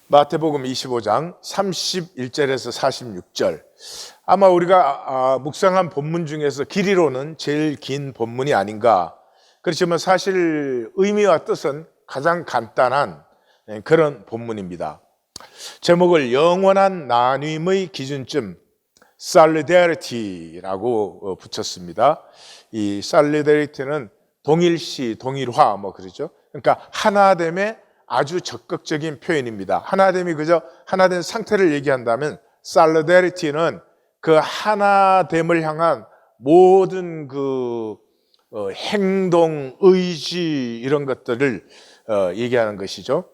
마태복음 25장 31절에서 46절. 아마 우리가 묵상한 본문 중에서 길이로는 제일 긴 본문이 아닌가. 그렇지만 사실 의미와 뜻은 가장 간단한 그런 본문입니다. 제목을 영원한 나눔의 기준점 solidarity라고 붙였습니다. 이 solidarity는 동일시, 동일화 그러죠. 그러니까 하나됨의 아주 적극적인 표현입니다. 하나됨이 그저 하나된 상태를 얘기한다면 solidarity는 그 하나됨을 향한 모든 행동, 의지 이런 것들을 얘기하는 것이죠.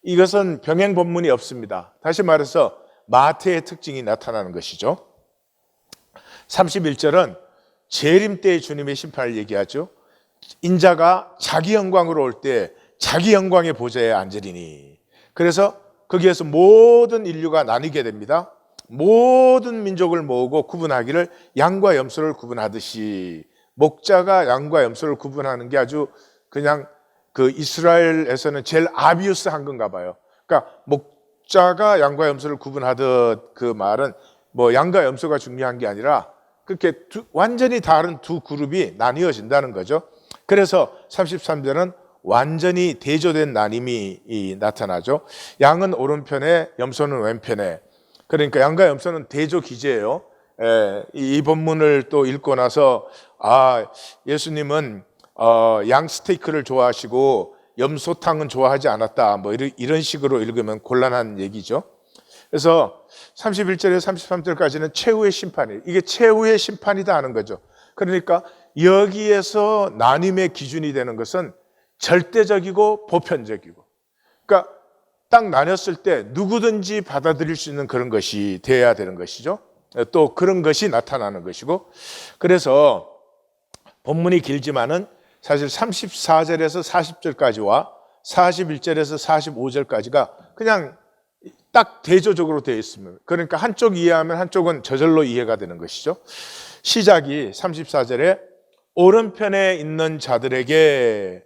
이것은 병행 본문이 없습니다. 다시 말해서 마태의 특징이 나타나는 것이죠. 31절은 재림 때의 주님의 심판을 얘기하죠. 인자가 자기 영광으로 올 때 자기 영광의 보좌에 앉으리니. 그래서 거기에서 모든 인류가 나뉘게 됩니다. 모든 민족을 모으고 구분하기를 양과 염소를 구분하듯이. 목자가 양과 염소를 구분하는 게 아주 그냥 이스라엘에서는 제일 아비우스한 건가 봐요. 그러니까 목자가 양과 염소를 구분하듯 그 말은 양과 염소가 중요한 게 아니라 그렇게 완전히 다른 두 그룹이 나뉘어진다는 거죠. 그래서 33절은 완전히 대조된 나눔이 나타나죠. 양은 오른편에, 염소는 왼편에. 그러니까 양과 염소는 대조 기제예요. 이 본문을 또 읽고 나서 예수님은 양 스테이크를 좋아하시고 염소탕은 좋아하지 않았다. 이런 식으로 읽으면 곤란한 얘기죠. 그래서 31절에서 33절까지는 최후의 심판이에요. 이게 최후의 심판이다 하는 거죠. 그러니까 여기에서 나눔의 기준이 되는 것은 절대적이고 보편적이고, 그러니까 딱 나눴을 때 누구든지 받아들일 수 있는 그런 것이 돼야 되는 것이죠. 또 그런 것이 나타나는 것이고, 그래서 본문이 길지만은 사실 34절에서 40절까지와 41절에서 45절까지가 그냥 딱 대조적으로 되어 있습니다. 그러니까 한쪽 이해하면 한쪽은 저절로 이해가 되는 것이죠. 시작이 34절에 오른편에 있는 자들에게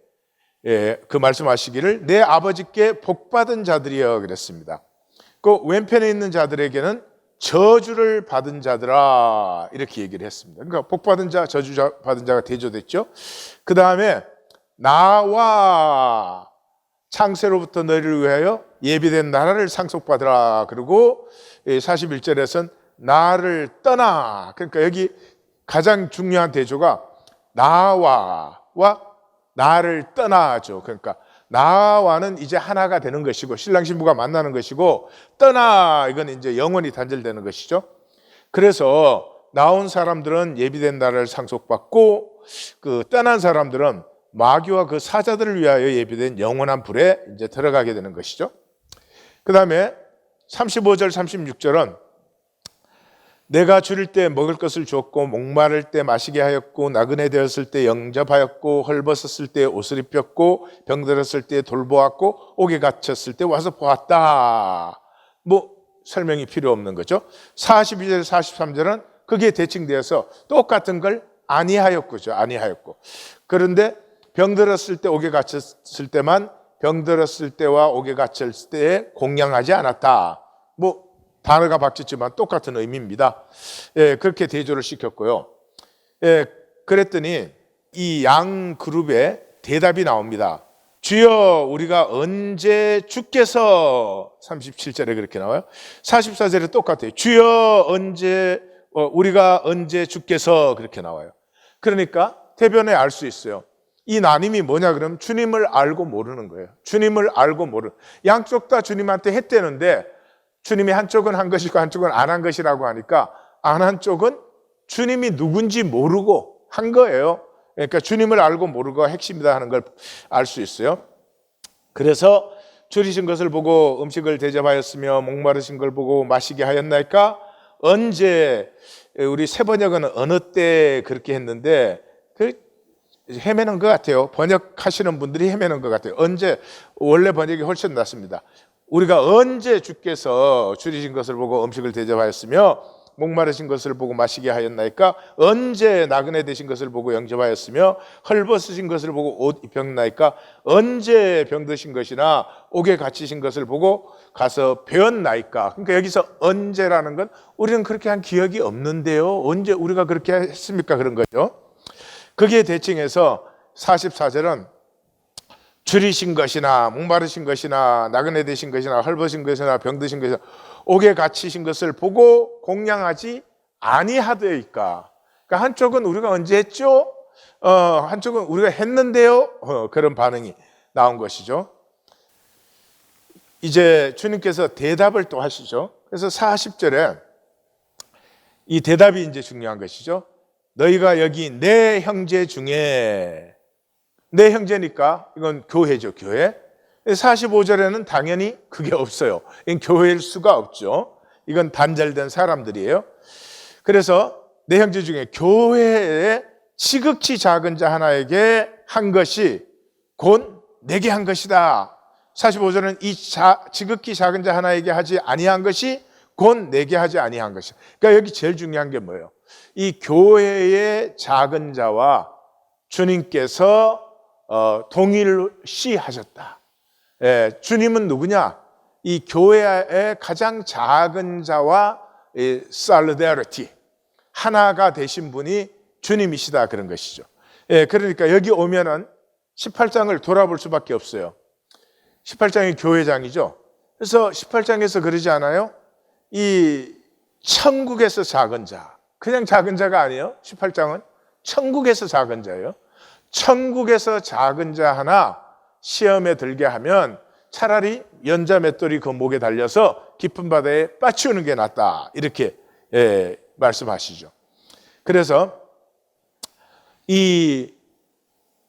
그 말씀하시기를 내 아버지께 복받은 자들이여 그랬습니다. 그 왼편에 있는 자들에게는 저주를 받은 자들아 이렇게 얘기를 했습니다. 그러니까 복받은 자, 저주 받은 자가 대조됐죠. 그 다음에 나와 창세로부터 너희를 위하여 예비된 나라를 상속받으라. 그리고 41절에서는 나를 떠나. 그러니까 여기 가장 중요한 대조가 나와 나를 떠나죠. 그러니까 나와는 이제 하나가 되는 것이고 신랑 신부가 만나는 것이고, 떠나 이건 이제 영원히 단절되는 것이죠. 그래서 나온 사람들은 예비된 나라를 상속받고 떠난 사람들은 마귀와 그 사자들을 위하여 예비된 영원한 불에 이제 들어가게 되는 것이죠. 그 다음에 35절 36절은 내가 줄일 때 먹을 것을 주었고 목마를 때 마시게 하였고 나그네 되었을 때 영접하였고 헐벗었을 때 옷을 입혔고 병들었을 때 돌보았고 옥에 갇혔을 때 와서 보았다. 설명이 필요 없는 거죠. 42절 43절은 그게 대칭되어서 똑같은 걸 아니하였고죠. 아니하였고. 그런데 병들었을 때 옥에 갇혔을 때만 병들었을 때와 옥에 갇혔을 때에 공양하지 않았다. 단어가 바뀌었지만 똑같은 의미입니다. 그렇게 대조를 시켰고요. 그랬더니 이 양 그룹에 대답이 나옵니다. 주여 우리가 언제 주께서 37절에 그렇게 나와요. 44절에 똑같아요. 주여 우리가 언제 주께서 그렇게 나와요. 그러니까 대변에 알 수 있어요. 이 나눔이 뭐냐 그러면 주님을 알고 모르는 거예요. 주님을 알고 모르는. 양쪽 다 주님한테 했대는데 주님이 한쪽은 한 것이고 한쪽은 안 한 것이라고 하니까 안 한 쪽은 주님이 누군지 모르고 한 거예요. 그러니까 주님을 알고 모르고 핵심이다 하는 걸 알 수 있어요. 그래서 줄이신 것을 보고 음식을 대접하였으며 목마르신 걸 보고 마시게 하였나이까? 언제, 우리 새번역은 어느 때 그렇게 했는데 헤매는 것 같아요. 번역하시는 분들이 헤매는 것 같아요. 언제, 원래 번역이 훨씬 낫습니다. 우리가 언제 주께서 줄이신 것을 보고 음식을 대접하였으며 목마르신 것을 보고 마시게 하였나이까? 언제 나그네 되신 것을 보고 영접하였으며 헐벗으신 것을 보고 옷 입혔나이까? 언제 병드신 것이나 옥에 갇히신 것을 보고 가서 배웠나이까? 그러니까 여기서 언제라는 건 우리는 그렇게 한 기억이 없는데요, 언제 우리가 그렇게 했습니까? 그런 거죠. 거기에 대칭해서 44절은 줄이신 것이나 목마르신 것이나 나그네 되신 것이나 헐벗은 것이나 병드신 것이나 옥에 갇히신 것을 보고 공양하지 아니하되이까? 그러니까 한쪽은 우리가 언제 했죠? 한쪽은 우리가 했는데요? 그런 반응이 나온 것이죠. 이제 주님께서 대답을 또 하시죠. 그래서 40절에 이 대답이 이제 중요한 것이죠. 너희가 여기 내 형제 중에, 내 형제니까 이건 교회죠, 교회. 45절에는 당연히 그게 없어요. 이건 교회일 수가 없죠. 이건 단절된 사람들이에요. 그래서 내 형제 중에 교회에 지극히 작은 자 하나에게 한 것이 곧 내게 한 것이다. 45절은 이 지극히 작은 자 하나에게 하지 아니한 것이 곧 내게 하지 아니한 것이다. 그러니까 여기 제일 중요한 게 뭐예요? 이 교회의 작은 자와 주님께서 동일시하셨다. 주님은 누구냐? 이 교회의 가장 작은 자와 solidarity, 하나가 되신 분이 주님이시다, 그런 것이죠. 그러니까 여기 오면은 18장을 돌아볼 수밖에 없어요. 18장이 교회장이죠. 그래서 18장에서 그러지 않아요? 이 천국에서 작은 자, 그냥 작은 자가 아니에요. 18장은 천국에서 작은 자예요. 천국에서 작은 자 하나 시험에 들게 하면 차라리 연자 맷돌이 그 목에 달려서 깊은 바다에 빠치우는 게 낫다, 이렇게 말씀하시죠. 그래서 이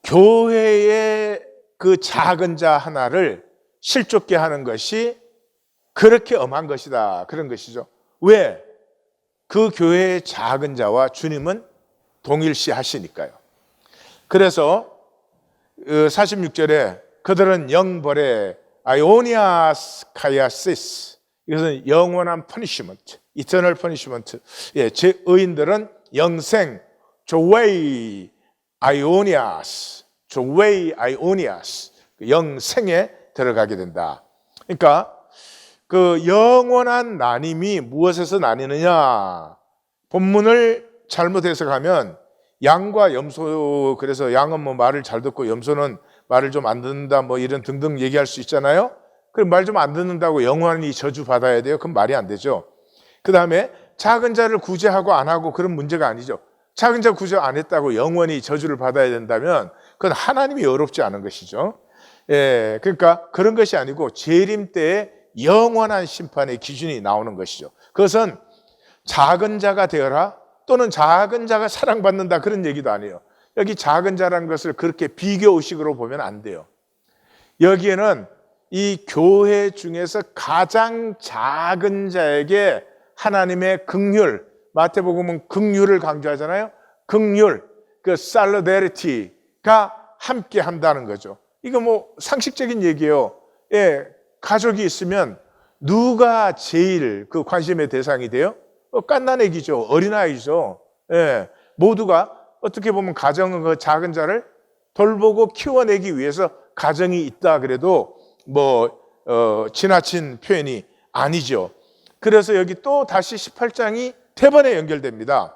교회의 그 작은 자 하나를 실족게 하는 것이 그렇게 엄한 것이다, 그런 것이죠. 왜? 그 교회의 작은 자와 주님은 동일시 하시니까요. 그래서 46절에 그들은 영벌의 아이오니아스 카이아시스, 이것은 영원한 퍼니시먼트, 이터널 퍼니시먼트. 제 의인들은 영생, 조웨이 아이오니아스, 조웨이 아이오니아스, 영생에 들어가게 된다. 그러니까 그 영원한 나님이 무엇에서 나뉘느냐? 본문을 잘못 해석하면 양과 염소, 그래서 양은 뭐 말을 잘 듣고 염소는 말을 좀 안 듣는다, 뭐 이런 등등 얘기할 수 있잖아요. 그럼 말 좀 안 듣는다고 영원히 저주 받아야 돼요? 그건 말이 안 되죠. 그 다음에 작은 자를 구제하고 안 하고 그런 문제가 아니죠. 작은 자 구제 안 했다고 영원히 저주를 받아야 된다면 그건 하나님이 어렵지 않은 것이죠. 그러니까 그런 것이 아니고 재림 때에 영원한 심판의 기준이 나오는 것이죠. 그것은 작은 자가 되어라, 또는 작은 자가 사랑받는다, 그런 얘기도 아니에요. 여기 작은 자라는 것을 그렇게 비교의식으로 보면 안 돼요. 여기에는 이 교회 중에서 가장 작은 자에게 하나님의 긍휼, 마태복음은 긍휼을 강조하잖아요. 긍휼, 그 solidarity가 함께 한다는 거죠. 이거 뭐 상식적인 얘기예요. 가족이 있으면 누가 제일 그 관심의 대상이 돼요? 갓난아기죠. 어린아이죠. 모두가 어떻게 보면 가정은 그 작은 자를 돌보고 키워내기 위해서 가정이 있다 그래도 뭐 지나친 표현이 아니죠. 그래서 여기 또 다시 18장이 대번에 연결됩니다.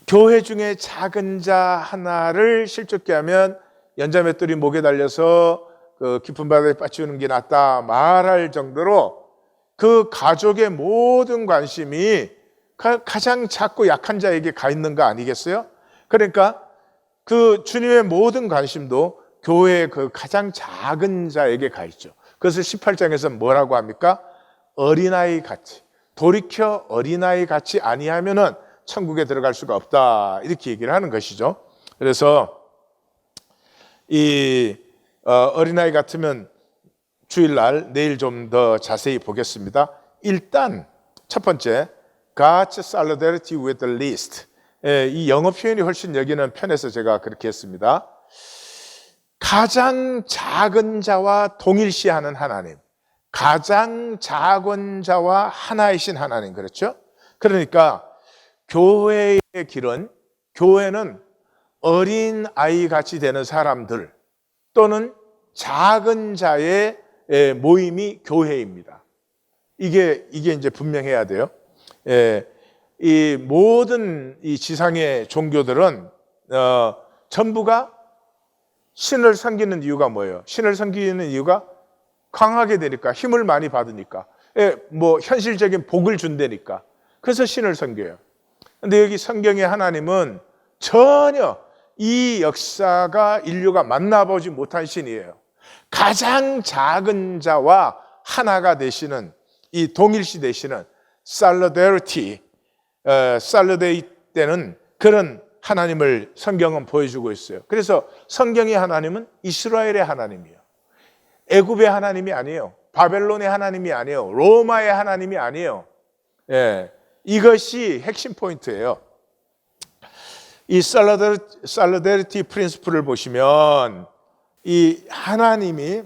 교회 중에 작은 자 하나를 실족게 하면 연자 맷돌이 목에 달려서 그 깊은 바다에 빠치우는 게 낫다 말할 정도로 그 가족의 모든 관심이 가장 작고 약한 자에게 가 있는 거 아니겠어요? 그러니까 그 주님의 모든 관심도 교회의 그 가장 작은 자에게 가 있죠. 그것을 18장에서 뭐라고 합니까? 어린아이 같이, 돌이켜 어린아이 같이 아니하면은 천국에 들어갈 수가 없다, 이렇게 얘기를 하는 것이죠. 그래서 이 어린아이 같으면 주일날 내일 좀 더 자세히 보겠습니다. 일단 첫 번째, God's solidarity with the least. 이 영어 표현이 훨씬 여기는 편해서 제가 그렇게 했습니다. 가장 작은 자와 동일시하는 하나님. 가장 작은 자와 하나이신 하나님, 그렇죠? 그러니까 교회의 길은, 교회는 어린 아이 같이 되는 사람들 또는 작은 자의 모임이 교회입니다. 이게 이제 분명해야 돼요. 이 모든 이 지상의 종교들은 전부가 신을 섬기는 이유가 뭐예요? 신을 섬기는 이유가 강하게 되니까, 힘을 많이 받으니까, 뭐 현실적인 복을 준다니까. 그래서 신을 섬겨요. 근데 여기 성경의 하나님은 전혀 이 역사가 인류가 만나보지 못한 신이에요. 가장 작은 자와 하나가 되시는, 이 동일시 되시는 살로데르티, 살로데이 때는 그런 하나님을 성경은 보여주고 있어요. 그래서 성경의 하나님은 이스라엘의 하나님이에요. 애굽의 하나님이 아니에요. 바벨론의 하나님이 아니에요. 로마의 하나님이 아니에요. 이것이 핵심 포인트예요. 이 살로데리티 프린시플을 보시면 이 하나님이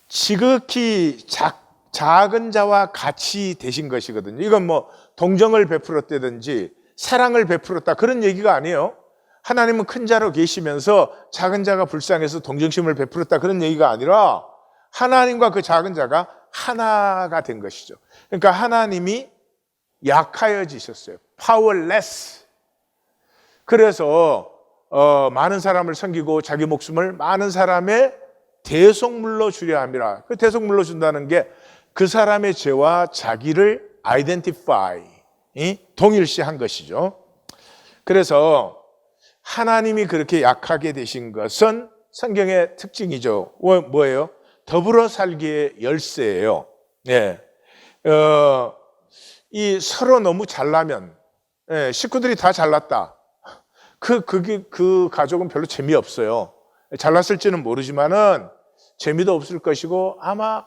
지극히 작은 자와 같이 되신 것이거든요. 이건 뭐 동정을 베풀었다든지 사랑을 베풀었다 그런 얘기가 아니에요. 하나님은 큰 자로 계시면서 작은 자가 불쌍해서 동정심을 베풀었다 그런 얘기가 아니라 하나님과 그 작은 자가 하나가 된 것이죠. 그러니까 하나님이 약하여지셨어요. powerless. 그래서 많은 사람을 섬기고 자기 목숨을 많은 사람의 대속물로 주려 함이라. 그 대속물로 준다는 게 그 사람의 죄와 자기를 identify, 동일시한 것이죠. 그래서 하나님이 그렇게 약하게 되신 것은 성경의 특징이죠. 뭐예요? 더불어 살기의 열쇠예요. 이 서로 너무 잘나면, 식구들이 다 잘났다. 그 가족은 별로 재미없어요. 잘났을지는 모르지만은 재미도 없을 것이고 아마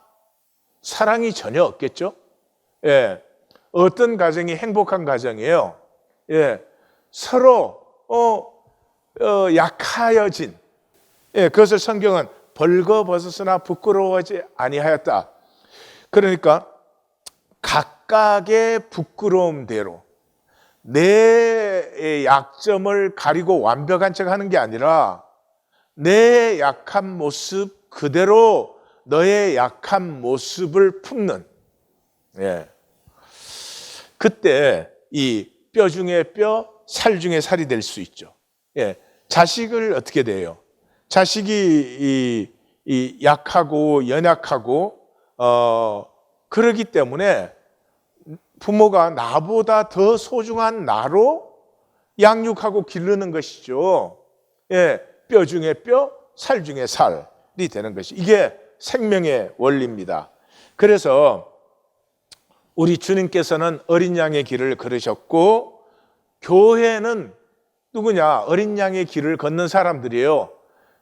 사랑이 전혀 없겠죠. 어떤 가정이 행복한 가정이에요? 서로 약하여진, 그것을 성경은 벌거벗었으나 부끄러워하지 아니하였다. 그러니까 각각의 부끄러움대로 내 약점을 가리고 완벽한 척 하는 게 아니라 내 약한 모습 그대로 너의 약한 모습을 품는, 그때 이 뼈 중에 뼈, 살 중에 살이 될 수 있죠. 자식을 어떻게 돼요? 자식이 이 약하고 연약하고 그러기 때문에 부모가 나보다 더 소중한 나로 양육하고 기르는 것이죠. 뼈 중에 뼈, 살 중에 살이 되는 것이, 이게 생명의 원리입니다. 그래서 우리 주님께서는 어린 양의 길을 걸으셨고, 교회는 누구냐? 어린 양의 길을 걷는 사람들이에요.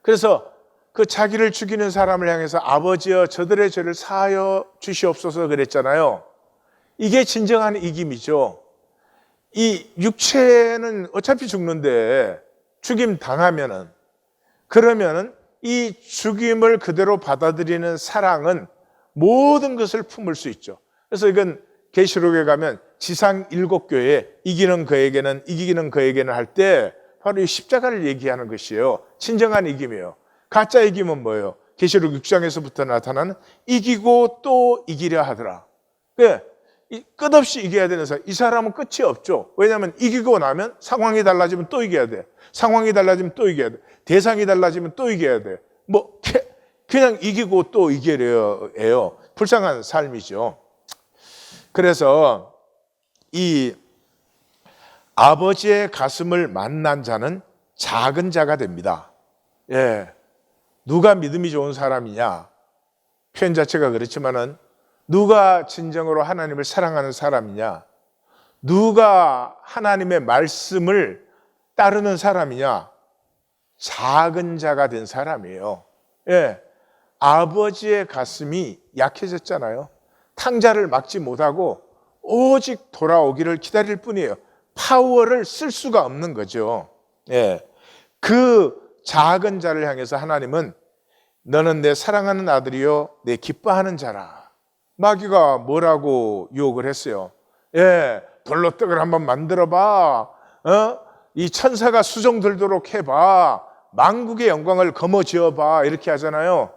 그래서 그 자기를 죽이는 사람을 향해서 아버지여 저들의 죄를 사하여 주시옵소서 그랬잖아요. 이게 진정한 이김이죠. 이 육체는 어차피 죽는데 죽임 당하면은, 그러면은 이 죽임을 그대로 받아들이는 사랑은 모든 것을 품을 수 있죠. 그래서 이건 계시록에 가면 지상 7교회에 이기는 그에게는 할 때 바로 이 십자가를 얘기하는 것이에요. 진정한 이김이에요. 가짜 이김은 뭐예요? 계시록 6장에서부터 나타나는 이기고 또 이기려 하더라. 끝없이 이겨야 되는 사람, 이 사람은 끝이 없죠. 왜냐하면 이기고 나면 상황이 달라지면 또 이겨야 돼. 상황이 달라지면 또 이겨야 돼. 대상이 달라지면 또 이겨야 돼. 뭐 그냥 이기고 또 이기려 해요. 불쌍한 삶이죠. 그래서 이 아버지의 가슴을 만난 자는 작은 자가 됩니다. 누가 믿음이 좋은 사람이냐? 표현 자체가 그렇지만은 누가 진정으로 하나님을 사랑하는 사람이냐? 누가 하나님의 말씀을 따르는 사람이냐? 작은 자가 된 사람이에요. 아버지의 가슴이 약해졌잖아요. 탕자를 막지 못하고 오직 돌아오기를 기다릴 뿐이에요. 파워를 쓸 수가 없는 거죠. 그 작은 자를 향해서 하나님은 너는 내 사랑하는 아들이요 내 기뻐하는 자라. 마귀가 뭐라고 유혹을 했어요? 예, 돌로 떡을 한번 만들어봐. 이 천사가 수종 들도록 해봐. 만국의 영광을 거머쥐어봐. 이렇게 하잖아요.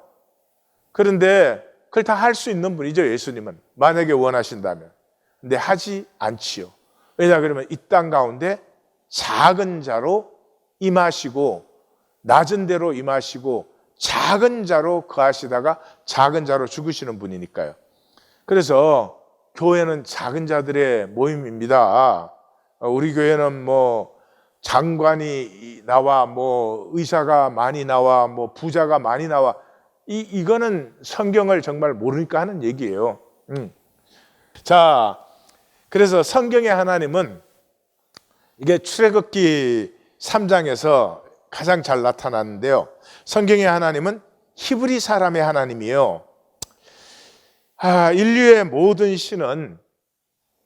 그런데 그걸 다 할 수 있는 분이죠, 예수님은. 만약에 원하신다면. 근데 하지 않지요. 왜냐 그러면 이 땅 가운데 작은 자로 임하시고 낮은 데로 임하시고 작은 자로 거하시다가 작은 자로 죽으시는 분이니까요. 그래서 교회는 작은 자들의 모임입니다. 우리 교회는 뭐 장관이 나와, 뭐 의사가 많이 나와, 뭐 부자가 많이 나와. 이거는 성경을 정말 모르니까 하는 얘기예요. 자, 그래서 성경의 하나님은 이게 출애굽기 3장에서 가장 잘 나타나는데요. 성경의 하나님은 히브리 사람의 하나님이에요. 인류의 모든 신은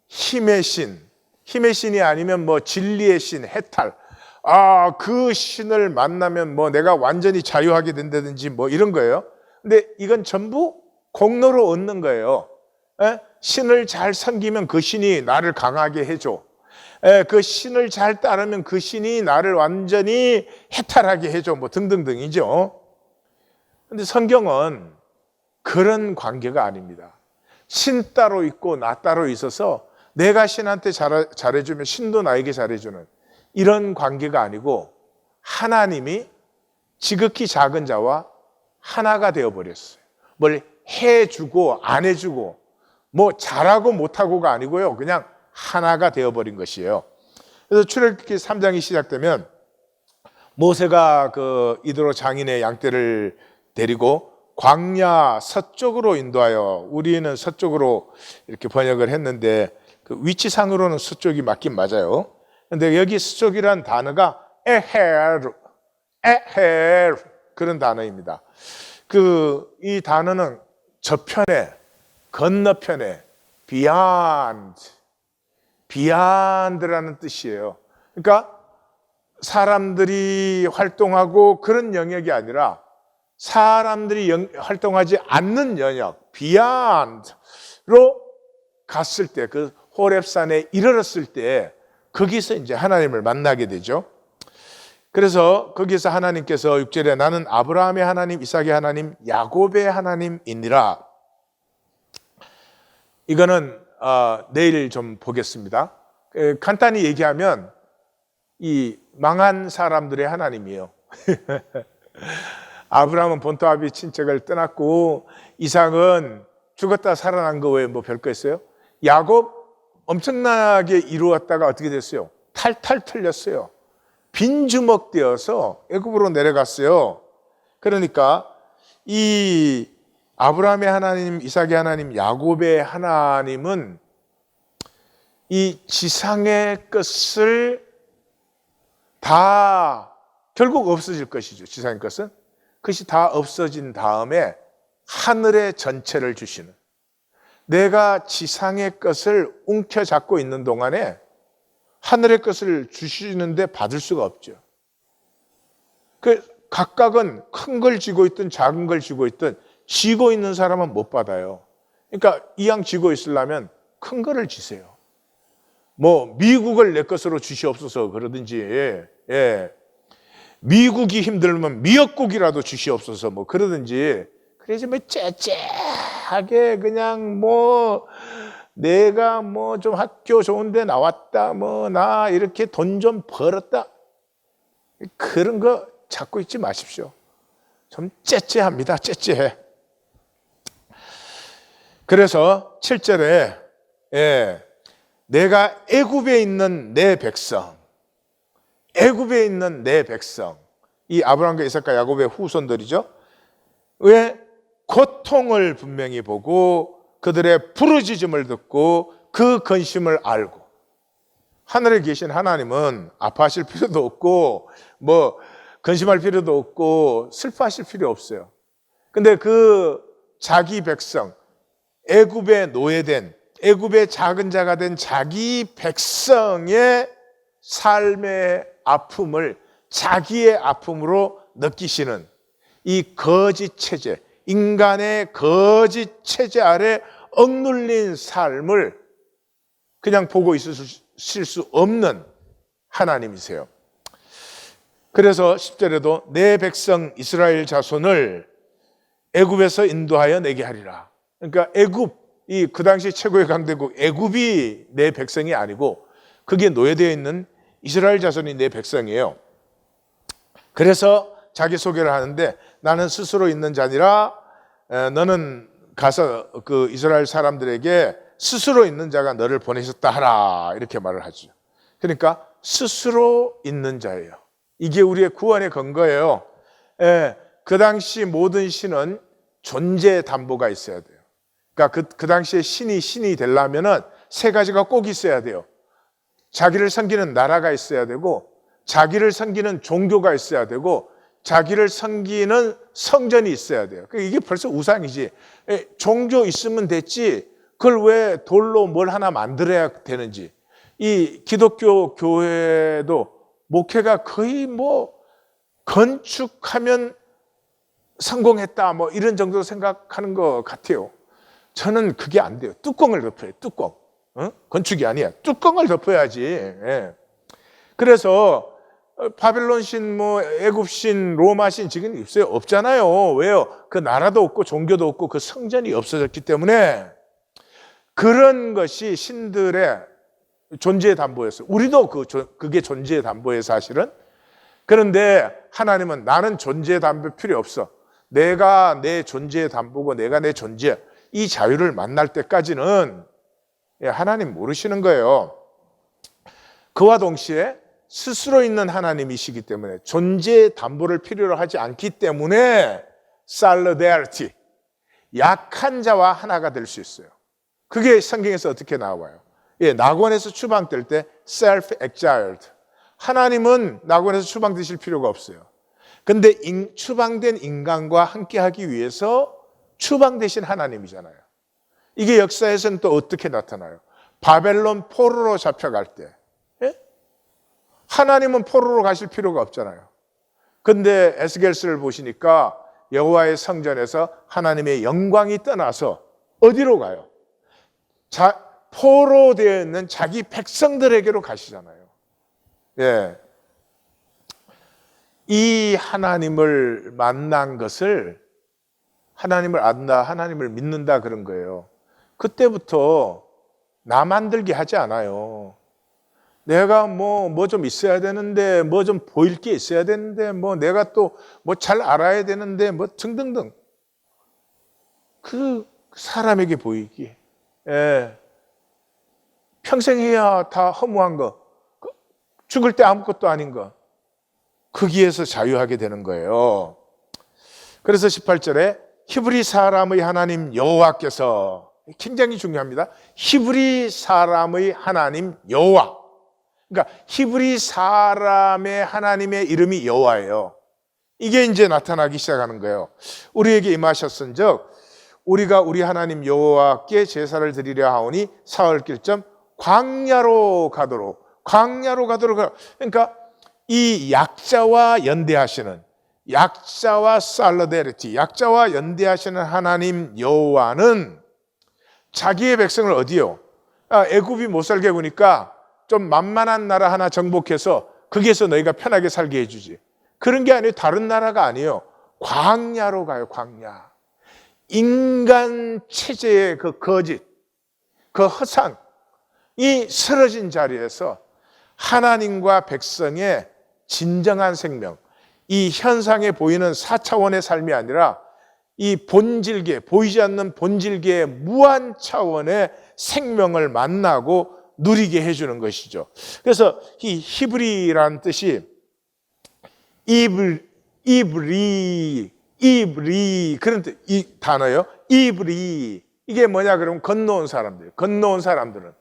힘의 신이 아니면 뭐 진리의 신, 해탈. 그 신을 만나면 뭐 내가 완전히 자유하게 된다든지 뭐 이런 거예요. 근데 이건 전부 공로로 얻는 거예요. 신을 잘 섬기면 그 신이 나를 강하게 해줘. 그 신을 잘 따르면 그 신이 나를 완전히 해탈하게 해줘. 뭐 등등등이죠. 근데 성경은 그런 관계가 아닙니다. 신 따로 있고 나 따로 있어서 내가 신한테 잘해주면 신도 나에게 잘해주는 이런 관계가 아니고 하나님이 지극히 작은 자와 하나가 되어버렸어요. 뭘 해주고 안 해주고 뭐 잘하고 못하고가 아니고요. 그냥 하나가 되어버린 것이에요. 그래서 출애굽기 3장이 시작되면 모세가 그 이드로 장인의 양떼를 데리고 광야 서쪽으로 인도하여, 우리는 서쪽으로 이렇게 번역을 했는데 그 위치상으로는 서쪽이 맞긴 맞아요. 근데 여기 서쪽이란 단어가 에헤르 그런 단어입니다. 이 단어는 저편에, 건너편에, beyond라는 뜻이에요. 그러니까 사람들이 활동하고 그런 영역이 아니라 사람들이 활동하지 않는 영역, beyond로 갔을 때, 그 호렙산에 이르렀을 때 거기서 이제 하나님을 만나게 되죠. 그래서 거기서 하나님께서 6절에 나는 아브라함의 하나님, 이삭의 하나님, 야곱의 하나님이니라. 이거는 내일 좀 보겠습니다. 간단히 얘기하면 이 망한 사람들의 하나님이에요. 아브라함은 본토 아비 친척을 떠났고 이삭은 죽었다 살아난 거 외에 뭐 별거 있어요? 야곱 엄청나게 이루었다가 어떻게 됐어요? 탈탈 털렸어요. 빈주먹 되어서 애굽으로 내려갔어요. 그러니까 이 아브라함의 하나님, 이삭의 하나님, 야곱의 하나님은 이 지상의 것을 다 결국 없어질 것이죠. 지상의 것은. 그것이 다 없어진 다음에 하늘의 전체를 주시는, 내가 지상의 것을 움켜잡고 있는 동안에 하늘의 것을 주시는데 받을 수가 없죠. 각각은 큰 걸 쥐고 있든 작은 걸 쥐고 있든 쥐고 있는 사람은 못 받아요. 그러니까 이왕 쥐고 있으려면 큰 거를 쥐세요. 뭐 미국을 내 것으로 주시옵소서 그러든지, 미국이 힘들면 미역국이라도 주시옵소서 뭐 그러든지, 그래야지 뭐 째째하게 그냥 뭐 내가 뭐 좀 학교 좋은 데 나왔다, 뭐 나 이렇게 돈 좀 벌었다, 그런 거 찾고 있지 마십시오. 좀 째째합니다. 째째해. 그래서 7절에 내가 애굽에 있는 내 백성, 애굽에 있는 내 백성, 이 아브라함과 이삭과 야곱의 후손들이죠. 왜? 고통을 분명히 보고 그들의 부르짖음을 듣고 그 근심을 알고. 하늘에 계신 하나님은 아파하실 필요도 없고 뭐 근심할 필요도 없고 슬퍼하실 필요 없어요. 근데 그 자기 백성, 애굽에 노예된, 애굽의 작은 자가 된 자기 백성의 삶의 아픔을 자기의 아픔으로 느끼시는 이 거짓 체제, 인간의 거짓 체제 아래 억눌린 삶을 그냥 보고 있으실 수 없는 하나님이세요. 그래서 10절에도 내 백성 이스라엘 자손을 애굽에서 인도하여 내게 하리라. 그러니까 애굽, 그 당시 최고의 강대국 애굽이 내 백성이 아니고 그게 노예되어 있는 이스라엘 자손이 내 백성이에요. 그래서 자기 소개를 하는데 나는 스스로 있는 자니라 너는 가서 그 이스라엘 사람들에게 스스로 있는 자가 너를 보내셨다 하라 이렇게 말을 하죠. 그러니까 스스로 있는 자예요. 이게 우리의 구원의 근거예요. 그 당시 모든 신은 존재 담보가 있어야 돼요. 그러니까 그 당시에 신이 되려면은 세 가지가 꼭 있어야 돼요. 자기를 섬기는 나라가 있어야 되고, 자기를 섬기는 종교가 있어야 되고, 자기를 섬기는 성전이 있어야 돼요. 이게 벌써 우상이지. 종교 있으면 됐지. 그걸 왜 돌로 뭘 하나 만들어야 되는지. 이 기독교 교회도 목회가 거의 뭐 건축하면 성공했다 뭐 이런 정도로 생각하는 것 같아요. 저는 그게 안 돼요. 뚜껑을 덮어요. 뚜껑. 건축이 아니야. 뚜껑을 덮어야지. 예. 그래서 바벨론 신, 뭐 애굽 신, 로마 신 지금 있어요? 없잖아요. 왜요? 그 나라도 없고 종교도 없고 그 성전이 없어졌기 때문에 그런 것이 신들의 존재의 담보였어요. 우리도 그게 존재의 담보예요, 사실은. 그런데 하나님은 나는 존재의 담보 필요 없어. 내가 내 존재의 담보고 내가 내 존재, 이 자유를 만날 때까지는 하나님 모르시는 거예요. 그와 동시에 스스로 있는 하나님이시기 때문에 존재의 담보를 필요로 하지 않기 때문에 solidarity, 약한 자와 하나가 될 수 있어요. 그게 성경에서 어떻게 나와요? 낙원에서 추방될 때 self-exiled. 하나님은 낙원에서 추방되실 필요가 없어요. 근데 추방된 인간과 함께하기 위해서 추방되신 하나님이잖아요. 이게 역사에서는 또 어떻게 나타나요? 바벨론 포로로 잡혀갈 때 하나님은 포로로 가실 필요가 없잖아요. 근데 에스겔서를 보시니까 여호와의 성전에서 하나님의 영광이 떠나서 어디로 가요? 포로 되어 있는 자기 백성들에게로 가시잖아요. 예. 이 하나님을 만난 것을 하나님을 안다, 하나님을 믿는다 그런 거예요. 그때부터 나 만들게 하지 않아요. 내가 뭐 좀 있어야 되는데, 뭐 좀 보일 게 있어야 되는데, 뭐 내가 또 뭐 잘 알아야 되는데, 뭐 등등등. 그 사람에게 보이기. 예. 평생 해야 다 허무한 거. 죽을 때 아무것도 아닌 거. 거기에서 자유하게 되는 거예요. 그래서 18절에 히브리 사람의 하나님 여호와께서, 굉장히 중요합니다. 히브리 사람의 하나님 여호와. 그러니까 히브리 사람의 하나님의 이름이 여호와예요. 이게 이제 나타나기 시작하는 거예요. 우리에게 임하셨은즉 우리가 우리 하나님 여호와께 제사를 드리려 하오니 사흘길쯤 광야로 가도록. 그러니까 이 약자와 연대하시는, 약자와 살러데리티, 약자와 연대하시는 하나님 여호와는 자기의 백성을 어디요? 애굽이 못 살게 구니까 좀 만만한 나라 하나 정복해서 거기에서 너희가 편하게 살게 해주지. 그런 게 아니에요. 다른 나라가 아니에요. 광야로 가요. 광야. 인간 체제의 그 거짓, 그 허상, 이 쓰러진 자리에서 하나님과 백성의 진정한 생명, 이 현상에 보이는 4차원의 삶이 아니라 이 본질계, 보이지 않는 본질계의 무한 차원의 생명을 만나고 누리게 해주는 것이죠. 그래서 이 히브리라는 뜻이 이브리 그런 뜻, 이 단어요. 이브리, 이게 뭐냐 그러면 건너온 사람들은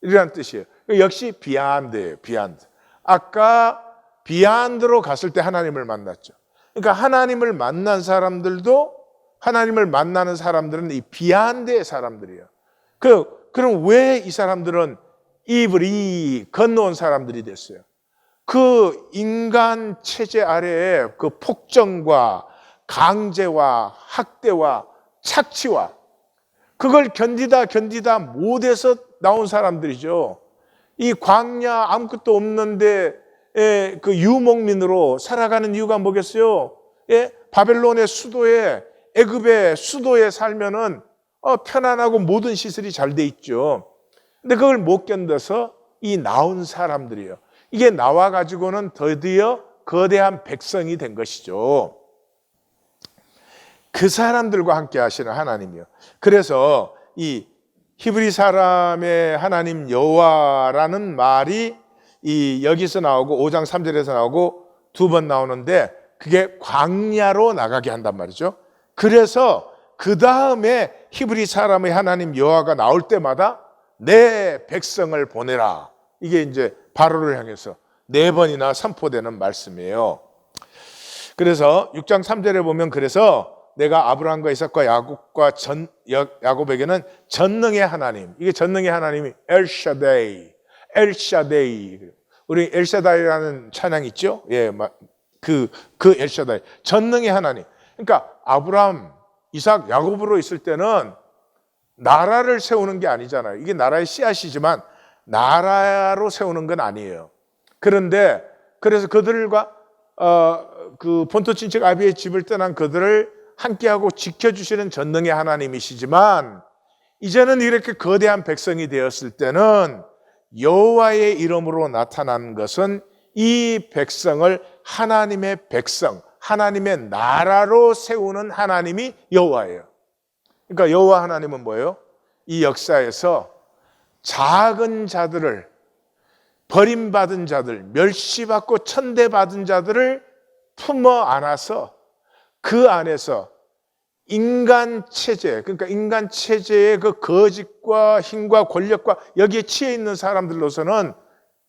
이라는 뜻이에요. 역시 비안드예요. 비안드. 아까 비안드로 갔을 때 하나님을 만났죠. 그러니까 하나님을 만난 사람들도, 하나님을 만나는 사람들은 이 비안드의 사람들이에요. 그럼 왜 이 사람들은 이브리, 건너온 사람들이 됐어요? 그 인간 체제 아래에 그 폭정과 강제와 학대와 착취와 그걸 견디다 못해서 나온 사람들이죠. 이 광야 아무것도 없는데 그 유목민으로 살아가는 이유가 뭐겠어요? 바벨론의 수도에, 애굽의 수도에 살면은 편안하고 모든 시설이 잘 돼 있죠. 근데 그걸 못 견뎌서 이 나온 사람들이에요. 이게 나와 가지고는 드디어 거대한 백성이 된 것이죠. 그 사람들과 함께 하시는 하나님이요. 그래서 이 히브리 사람의 하나님 여호와라는 말이 이 여기서 나오고 5장 3절에서 나오고 2번 나오는데 그게 광야로 나가게 한단 말이죠. 그래서 그 다음에 히브리 사람의 하나님 여호와가 나올 때마다 내 백성을 보내라. 이게 이제 바로를 향해서 4번이나 선포되는 말씀이에요. 그래서 6장 3절에 보면 그래서 내가 아브라함과 이삭과 야곱과 야곱에게는 전능의 하나님, 이게 전능의 하나님이 엘샤데이. 우리 엘샤다이라는 찬양 있죠? 예, 그 엘샤다이, 전능의 하나님. 그러니까 아브라함, 이삭, 야곱으로 있을 때는 나라를 세우는 게 아니잖아요. 이게 나라의 씨앗이지만 나라로 세우는 건 아니에요. 그런데 그래서 그들과 그 본토 친척 아비의 집을 떠난 그들을 함께하고 지켜주시는 전능의 하나님이시지만 이제는 이렇게 거대한 백성이 되었을 때는 여호와의 이름으로 나타난 것은 이 백성을 하나님의 백성, 하나님의 나라로 세우는 하나님이 여호와예요. 그러니까 여호와 하나님은 뭐예요? 이 역사에서 작은 자들을, 버림받은 자들, 멸시받고 천대받은 자들을 품어 안아서 그 안에서 인간 체제, 그러니까 인간 체제의 그 거짓과 힘과 권력과 여기에 치여 있는 사람들로서는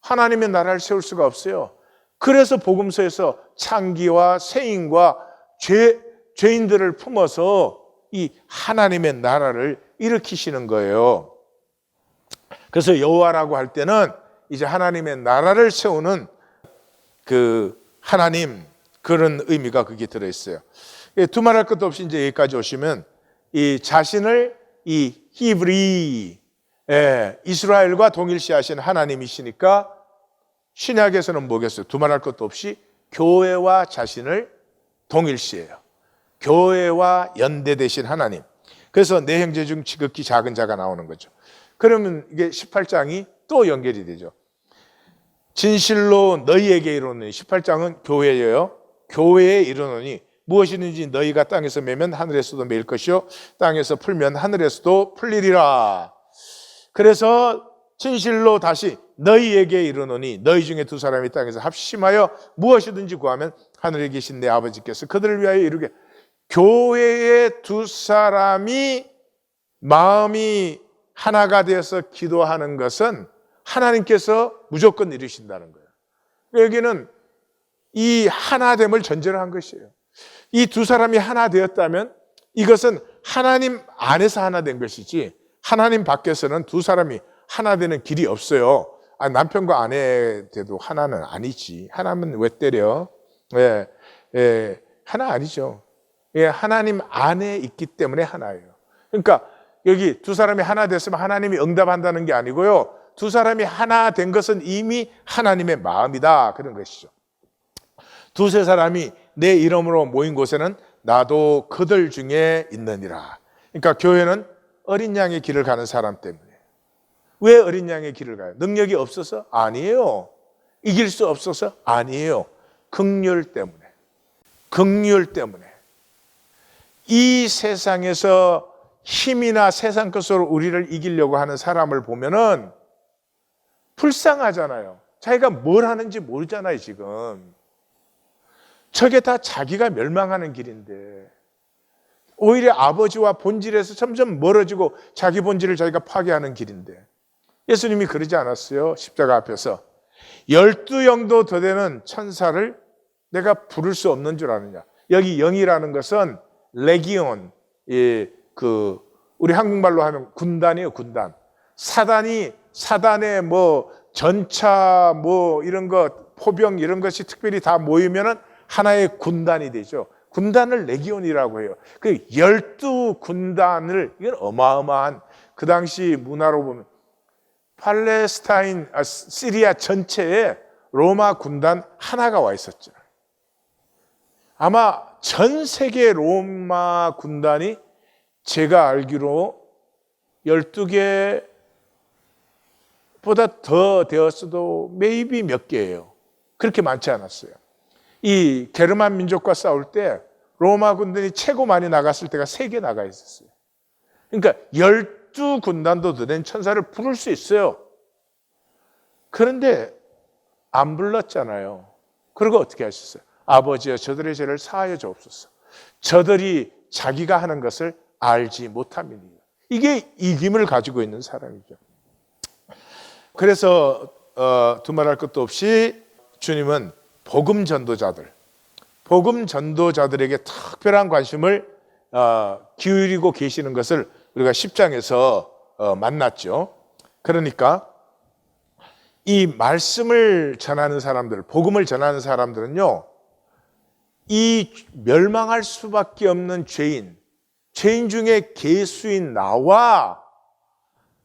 하나님의 나라를 세울 수가 없어요. 그래서 복음서에서 창기와 세인과 죄인들을 품어서 이 하나님의 나라를 일으키시는 거예요. 그래서 여호와라고 할 때는 이제 하나님의 나라를 세우는 그 하나님, 그런 의미가 거기에 들어있어요. 두말할 것도 없이 이제 여기까지 오시면 이 자신을 이 히브리, 이스라엘과 동일시하신 하나님이시니까 신약에서는 뭐겠어요? 두말할 것도 없이 교회와 자신을 동일시해요. 교회와 연대되신 하나님. 그래서 내 형제 중 지극히 작은 자가 나오는 거죠. 그러면 이게 18장이 또 연결이 되죠. 진실로 너희에게 이르노니, 18장은 교회예요. 교회에 이르노니 무엇이든지 너희가 땅에서 매면 하늘에서도 매일 것이요 땅에서 풀면 하늘에서도 풀리리라. 그래서 진실로 다시 너희에게 이르노니 너희 중에 두 사람이 땅에서 합심하여 무엇이든지 구하면 하늘에 계신 내 아버지께서 그들을 위하여 이루게. 교회의 두 사람이 마음이 하나가 되어서 기도하는 것은 하나님께서 무조건 이루신다는 거예요. 여기는 이 하나됨을 전제로 한 것이에요. 이 두 사람이 하나 되었다면 이것은 하나님 안에서 하나 된 것이지 하나님 밖에서는 두 사람이 하나 되는 길이 없어요. 남편과 아내 돼도 하나는 아니지. 하나면 왜 때려? 하나 아니죠. 하나님 안에 있기 때문에 하나예요. 그러니까 여기 두 사람이 하나 됐으면 하나님이 응답한다는 게 아니고요. 두 사람이 하나 된 것은 이미 하나님의 마음이다, 그런 것이죠. 두세 사람이 내 이름으로 모인 곳에는 나도 그들 중에 있느니라. 그러니까 교회는 어린 양의 길을 가는 사람 때문에. 왜 어린 양의 길을 가요? 능력이 없어서? 아니에요. 이길 수 없어서? 아니에요. 긍휼 때문에. 긍휼 때문에. 이 세상에서 힘이나 세상 것으로 우리를 이기려고 하는 사람을 보면은 불쌍하잖아요. 자기가 뭘 하는지 모르잖아요, 지금. 저게 다 자기가 멸망하는 길인데 오히려 아버지와 본질에서 점점 멀어지고 자기 본질을 자기가 파괴하는 길인데 예수님이 그러지 않았어요? 십자가 앞에서 12영도 더 되는 천사를 내가 부를 수 없는 줄 아느냐. 여기 영이라는 것은 레기온, 우리 한국말로 하면 군단이에요, 군단. 사단의 뭐 전차 뭐 이런 것, 포병 이런 것이 특별히 다 모이면은 하나의 군단이 되죠. 군단을 레기온이라고 해요. 그 12군단을, 이건 어마어마한, 그 당시 문화로 보면 시리아 전체에 로마 군단 하나가 와 있었죠. 아마 전 세계 로마 군단이 제가 알기로 12개보다 더 되었어도 maybe 몇 개예요. 그렇게 많지 않았어요. 이 게르만 민족과 싸울 때 로마 군단이 최고 많이 나갔을 때가 3개 나가 있었어요. 그러니까 12군단도 더 된 천사를 부를 수 있어요. 그런데 안 불렀잖아요. 그리고 어떻게 하셨어요? 아버지여, 저들의 죄를 사하여 주옵소서. 저들이 자기가 하는 것을 알지 못함이니. 이게 이김을 가지고 있는 사람이죠. 그래서 두말할 것도 없이 주님은 복음 전도자들에게 특별한 관심을 기울이고 계시는 것을 우리가 10장에서 만났죠. 그러니까 이 말씀을 전하는 사람들, 복음을 전하는 사람들은요, 이 멸망할 수밖에 없는 죄인 중에 괴수인 나와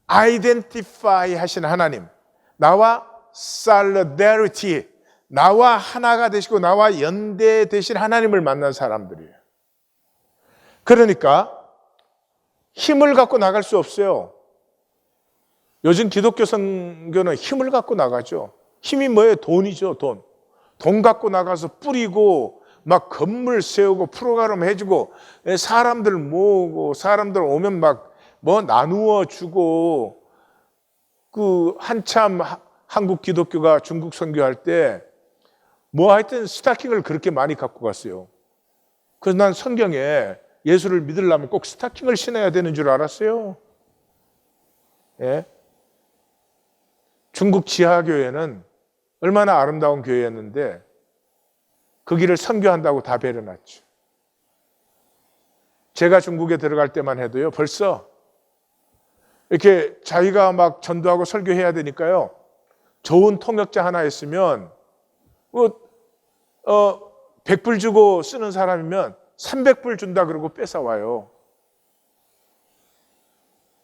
아이덴티파이 하신 하나님, 나와 solidarity, 나와 하나가 되시고 나와 연대되신 하나님을 만난 사람들이에요. 그러니까 힘을 갖고 나갈 수 없어요. 요즘 기독교 선교는 힘을 갖고 나가죠. 힘이 뭐예요? 돈이죠, 돈. 돈 갖고 나가서 뿌리고 막 건물 세우고 프로그램 해주고 사람들 모으고 사람들 오면 막 뭐 나누어 주고, 그 한참 한국 기독교가 중국 선교할 때 뭐 하여튼 스타킹을 그렇게 많이 갖고 갔어요. 그래서 난 성경에 예수를 믿으려면 꼭 스타킹을 신어야 되는 줄 알았어요. 예? 중국 지하교회는 얼마나 아름다운 교회였는데 그 길을 선교한다고 다 베려놨죠. 제가 중국에 들어갈 때만 해도요, 벌써 이렇게 자기가 막 전도하고 설교해야 되니까요, 좋은 통역자 하나 있으면 100불 주고 쓰는 사람이면 300불 준다 그러고 뺏어와요.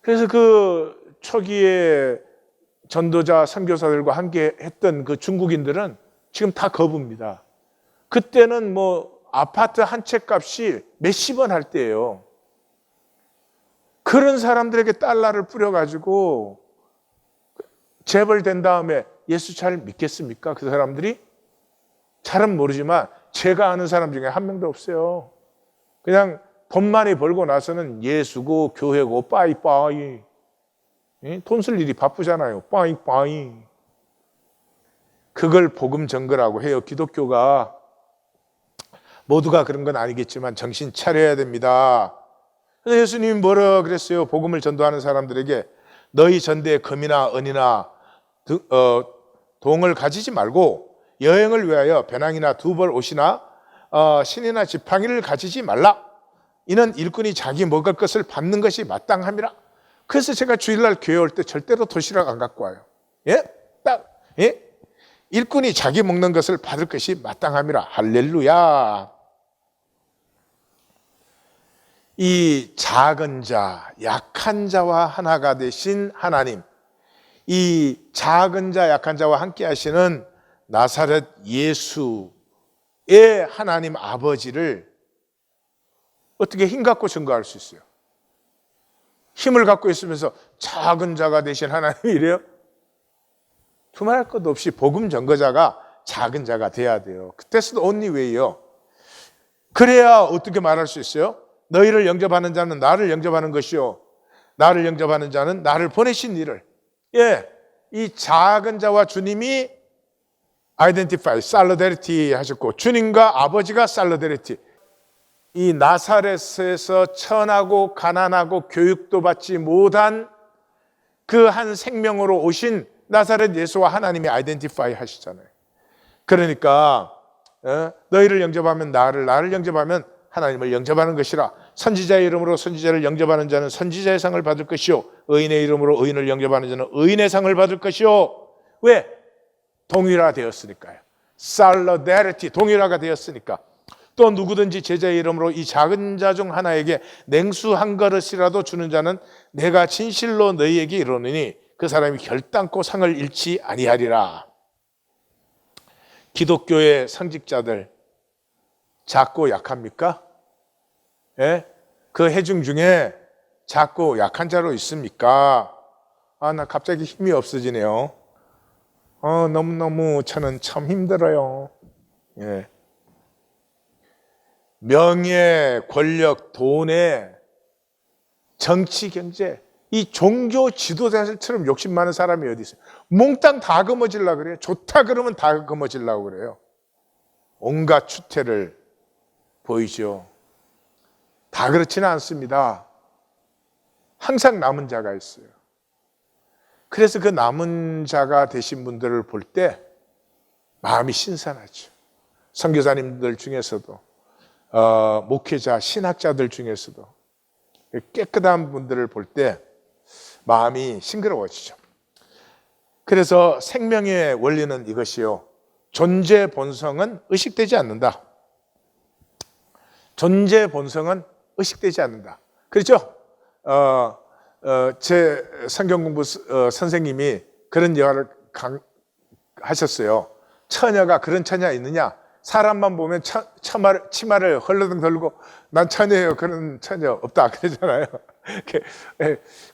그래서 그 초기에 전도자 선교사들과 함께 했던 그 중국인들은 지금 다 거부입니다. 그때는 뭐 아파트 한 채 값이 몇십 원 할 때예요. 그런 사람들에게 달러를 뿌려가지고 재벌된 다음에 예수 잘 믿겠습니까? 그 사람들이? 잘은 모르지만 제가 아는 사람 중에 한 명도 없어요. 그냥 돈 많이 벌고 나서는 예수고 교회고 빠이빠이. 돈 쓸 일이 바쁘잖아요. 빠이빠이. 그걸 복음 전거라고 해요. 기독교가. 모두가 그런 건 아니겠지만 정신 차려야 됩니다. 그래서 예수님이 뭐라 그랬어요? 복음을 전도하는 사람들에게 너희 전대에 금이나 은이나 동을 가지지 말고 여행을 위하여 배낭이나 두벌 옷이나 신이나 지팡이를 가지지 말라. 이는 일꾼이 자기 먹을 것을 받는 것이 마땅함이라. 그래서 제가 주일날 교회 올 때 절대로 도시락 안 갖고 와요. 예? 예? 일꾼이 자기 먹는 것을 받을 것이 마땅함이라. 할렐루야. 이 작은 자, 약한 자와 하나가 되신 하나님, 이 작은 자, 약한 자와 함께 하시는 나사렛 예수의 하나님 아버지를 어떻게 힘 갖고 증거할 수 있어요? 힘을 갖고 있으면서 작은 자가 되신 하나님이래요? 두말할 것도 없이 복음 전거자가 작은 자가 돼야 돼요. That's the only way요. 그래야 어떻게 말할 수 있어요? 너희를 영접하는 자는 나를 영접하는 것이요, 나를 영접하는 자는 나를 보내신 이를. 예, 이 작은 자와 주님이 identify, solidarity 하셨고, 주님과 아버지가 solidarity. 이 나사렛에서 천하고 가난하고 교육도 받지 못한 그 한 생명으로 오신 나사렛 예수와 하나님이 identify 하시잖아요. 그러니까 너희를 영접하면 나를 영접하면 하나님을 영접하는 것이라. 선지자의 이름으로 선지자를 영접하는 자는 선지자의 상을 받을 것이요, 의인의 이름으로 의인을 영접하는 자는 의인의 상을 받을 것이요. 왜? 동일화되었으니까요. solidarity, 동일화가 되었으니까. 또 누구든지 제자의 이름으로 이 작은 자 중 하나에게 냉수 한 그릇이라도 주는 자는 내가 진실로 너희에게 이르노니 그 사람이 결단코 상을 잃지 아니하리라. 기독교의 상직자들 작고 약합니까? 예? 그 회중 중에 작고 약한 자로 있습니까? 나 갑자기 힘이 없어지네요. 너무너무 저는 참 힘들어요. 예. 명예, 권력, 돈에 정치, 경제, 이 종교 지도자들처럼 욕심 많은 사람이 어디 있어요? 몽땅 다 거머쥐려고 그래요. 좋다 그러면 다 거머쥐려고 그래요. 온갖 추태를 보이죠. 다 그렇지는 않습니다. 항상 남은 자가 있어요. 그래서 그 남은 자가 되신 분들을 볼 때 마음이 신선하죠. 선교사님들 중에서도 목회자, 신학자들 중에서도 깨끗한 분들을 볼 때 마음이 싱그러워지죠. 그래서 생명의 원리는 이것이요. 존재 본성은 의식되지 않는다. 존재 본성은 의식되지 않는다. 그렇죠? 제 성경 공부 선생님이 그런 예화를 하셨어요. 처녀가 그런 처녀가 있느냐? 사람만 보면 치마를 헐레덩 덜고 난 처녀예요. 그런 처녀 없다 그러잖아요.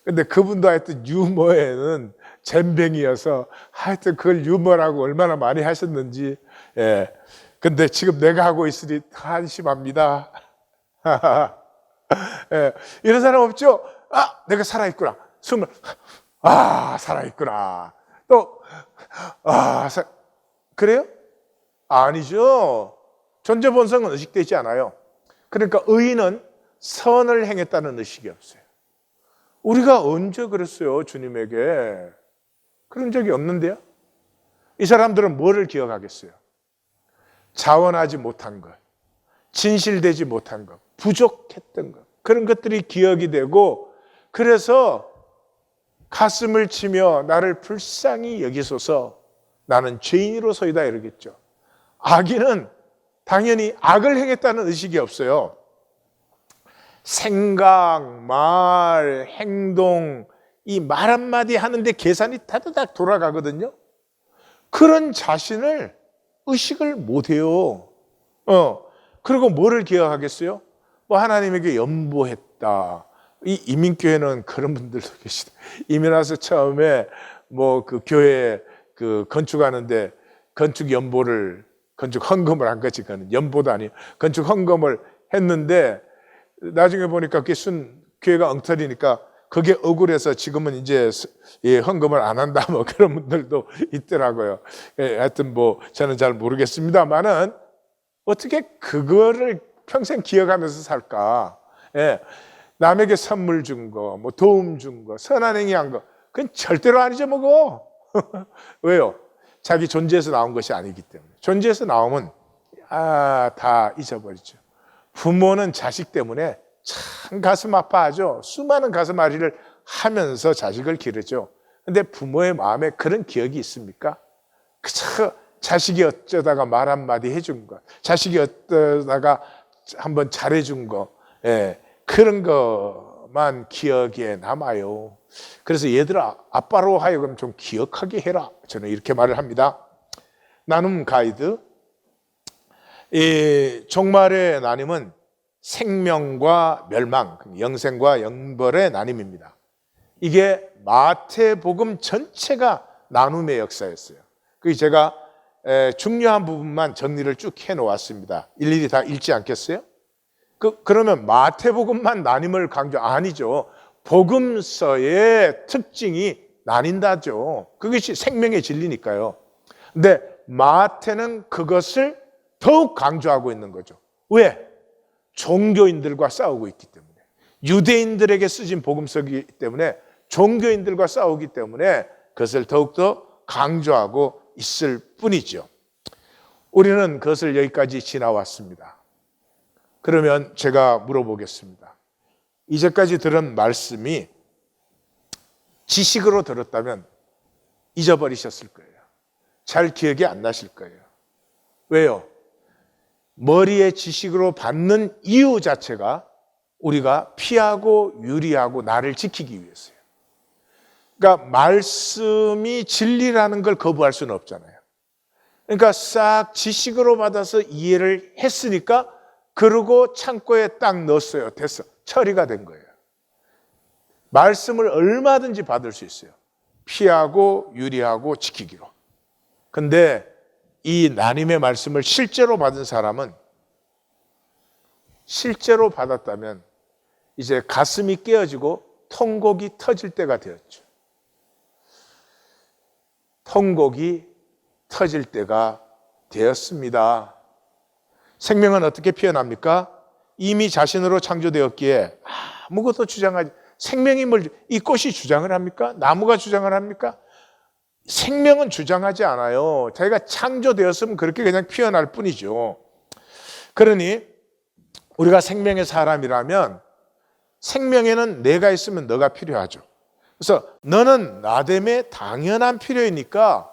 근데 그분도 하여튼 유머에는 잼뱅이여서 하여튼 그걸 유머라고 얼마나 많이 하셨는지. 예. 근데 지금 내가 하고 있으니 한심합니다. 예. 이런 사람 없죠? 내가 살아있구나. 숨을 살아있구나. 또 그래요? 아니죠. 존재 본성은 의식되지 않아요. 그러니까 의인은 선을 행했다는 의식이 없어요. 우리가 언제 그랬어요, 주님에게? 그런 적이 없는데요. 이 사람들은 뭐를 기억하겠어요? 자원하지 못한 것, 진실되지 못한 것, 부족했던 것, 그런 것들이 기억이 되고, 그래서 가슴을 치며 나를 불쌍히 여기소서, 나는 죄인으로서이다 이러겠죠. 악인은 당연히 악을 행했다는 의식이 없어요. 생각, 말, 행동, 이 말 한마디 하는데 계산이 다다닥 돌아가거든요. 그런 자신을 의식을 못해요. 그리고 뭐를 기억하겠어요? 뭐 하나님에게 연보했다. 이 이민교회는 그런 분들도 계시다. 이민 와서 처음에 뭐 그 교회 그 건축하는데 건축 헌금을 한 거지. 그건 연보도 아니에요. 건축 헌금을 했는데 나중에 보니까 그게 교회가 엉터리니까 그게 억울해서 지금은 이제 헌금을 안 한다 뭐 그런 분들도 있더라고요. 하여튼 뭐 저는 잘 모르겠습니다만은 어떻게 그거를 평생 기억하면서 살까? 예. 남에게 선물 준 거, 뭐 도움 준 거, 선한 행위 한 거, 그건 절대로 아니죠, 뭐고. 왜요? 자기 존재에서 나온 것이 아니기 때문에. 존재에서 나오면 다 잊어버리죠. 부모는 자식 때문에 참 가슴 아파하죠. 수많은 가슴 앓이를 하면서 자식을 기르죠. 근데 부모의 마음에 그런 기억이 있습니까? 그저 자식이 어쩌다가 말 한마디 해준 거, 자식이 어쩌다가 한번 잘해준 거, 그런 것만 기억에 남아요. 그래서 얘들아, 아빠로 하여금 좀 기억하게 해라. 저는 이렇게 말을 합니다. 나눔 가이드. 이 종말의 나눔은 생명과 멸망, 영생과 영벌의 나눔입니다. 이게 마태복음 전체가 나눔의 역사였어요. 그래서 제가 중요한 부분만 정리를 쭉 해놓았습니다. 일일이 다 읽지 않겠어요? 그러면 마태복음만 나눔을 아니죠. 복음서의 특징이 나뉜다죠. 그것이 생명의 진리니까요. 근데 마태는 그것을 더욱 강조하고 있는 거죠. 왜? 종교인들과 싸우고 있기 때문에. 유대인들에게 쓰진 복음서이기 때문에 종교인들과 싸우기 때문에 그것을 더욱더 강조하고 있을 뿐이죠. 우리는 그것을 여기까지 지나왔습니다. 그러면 제가 물어보겠습니다. 이제까지 들은 말씀이 지식으로 들었다면 잊어버리셨을 거예요. 잘 기억이 안 나실 거예요. 왜요? 머리의 지식으로 받는 이유 자체가 우리가 피하고 유리하고 나를 지키기 위해서요. 그러니까 말씀이 진리라는 걸 거부할 수는 없잖아요. 그러니까 싹 지식으로 받아서 이해를 했으니까 그러고 창고에 딱 넣었어요. 됐어. 처리가 된 거예요. 말씀을 얼마든지 받을 수 있어요. 피하고 유리하고 지키기로. 근데 이 나님의 말씀을 실제로 받은 사람은 실제로 받았다면 이제 가슴이 깨어지고 통곡이 터질 때가 되었죠. 통곡이 터질 때가 되었습니다. 생명은 어떻게 피어납니까? 이미 자신으로 창조되었기에 아무것도 주장하지. 생명이 이 꽃이 주장을 합니까? 나무가 주장을 합니까? 생명은 주장하지 않아요. 자기가 창조되었으면 그렇게 그냥 피어날 뿐이죠. 그러니 우리가 생명의 사람이라면 생명에는 내가 있으면 너가 필요하죠. 그래서 너는 나됨에 당연한 필요이니까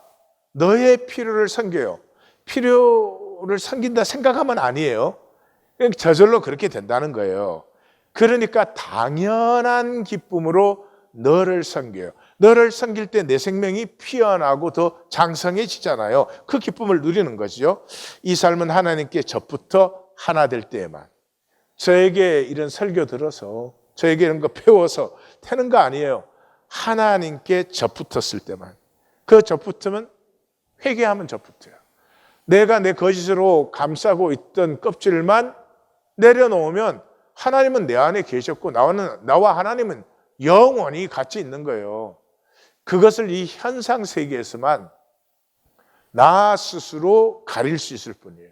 너의 필요를 섬겨요. 필요를 섬긴다 생각하면 아니에요. 저절로 그렇게 된다는 거예요. 그러니까 당연한 기쁨으로 너를 섬겨요. 너를 섬길 때 내 생명이 피어나고 더 장성해지잖아요. 그 기쁨을 누리는 거죠. 이 삶은 하나님께 저부터 하나 될 때에만. 저에게 이런 설교 들어서 저에게 이런 거 배워서 되는 거 아니에요. 하나님께 접붙었을 때만. 그 접붙으면 회개하면 접붙어요. 내가 내 거짓으로 감싸고 있던 껍질만 내려놓으면 하나님은 내 안에 계셨고 나와 하나님은 영원히 같이 있는 거예요. 그것을 이 현상 세계에서만 나 스스로 가릴 수 있을 뿐이에요.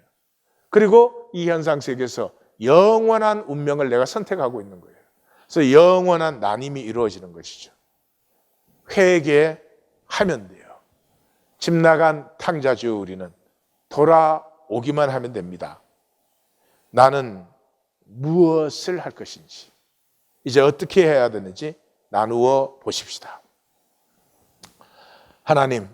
그리고 이 현상 세계에서 영원한 운명을 내가 선택하고 있는 거예요. 그래서 영원한 나님이 이루어지는 것이죠. 회개하면 돼요. 집 나간 탕자주 우리는 돌아오기만 하면 됩니다. 나는 무엇을 할 것인지, 이제 어떻게 해야 되는지 나누어 보십시다. 하나님,